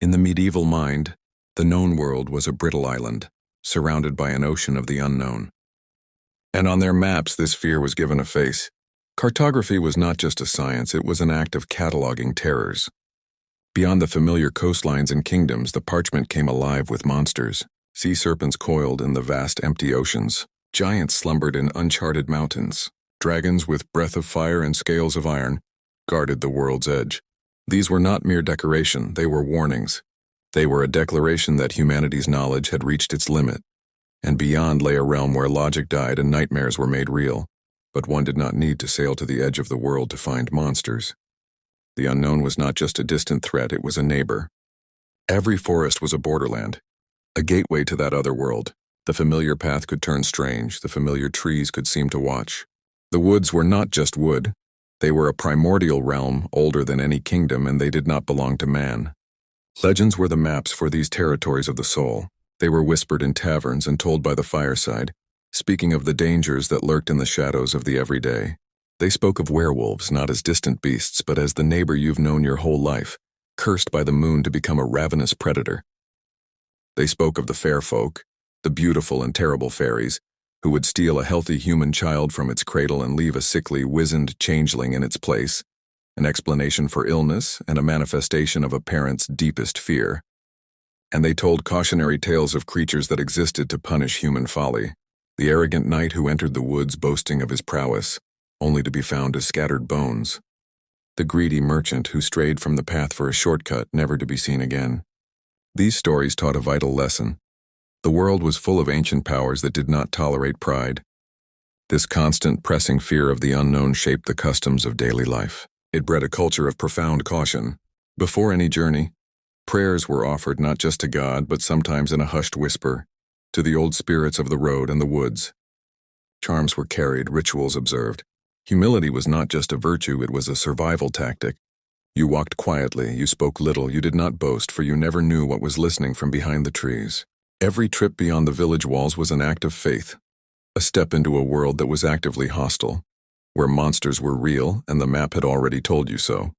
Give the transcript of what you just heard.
In the medieval mind, the known world was a brittle island, surrounded by an ocean of the unknown. And on their maps, this fear was given a face. Cartography was not just a science, it was an act of cataloging terrors. Beyond the familiar coastlines and kingdoms, the parchment came alive with monsters. Sea serpents coiled in the vast empty oceans. Giants slumbered in uncharted mountains. Dragons with breath of fire and scales of iron guarded the world's edge. These were not mere decoration, they were warnings. They were a declaration that humanity's knowledge had reached its limit, and beyond lay a realm where logic died and nightmares were made real. But one did not need to sail to the edge of the world to find monsters. The unknown was not just a distant threat, it was a neighbor. Every forest was a borderland, a gateway to that other world. The familiar path could turn strange, the familiar trees could seem to watch. The woods were not just wood. They were a primordial realm, older than any kingdom, and they did not belong to man. Legends were the maps for these territories of the soul. They were whispered in taverns and told by the fireside, speaking of the dangers that lurked in the shadows of the everyday. They spoke of werewolves not as distant beasts, but as the neighbor you've known your whole life, cursed by the moon to become a ravenous predator. They spoke of the fair folk, the beautiful and terrible fairies, who would steal a healthy human child from its cradle and leave a sickly, wizened changeling in its place, an explanation for illness and a manifestation of a parent's deepest fear. And they told cautionary tales of creatures that existed to punish human folly, the arrogant knight who entered the woods boasting of his prowess, only to be found as scattered bones, the greedy merchant who strayed from the path for a shortcut, never to be seen again. These stories taught a vital lesson. The world was full of ancient powers that did not tolerate pride. This constant, pressing fear of the unknown shaped the customs of daily life. It bred a culture of profound caution. Before any journey, prayers were offered not just to God, but sometimes in a hushed whisper, to the old spirits of the road and the woods. Charms were carried, rituals observed. Humility was not just a virtue, it was a survival tactic. You walked quietly, you spoke little, you did not boast, for you never knew what was listening from behind the trees. Every trip beyond the village walls was an act of faith, a step into a world that was actively hostile, where monsters were real and the map had already told you so.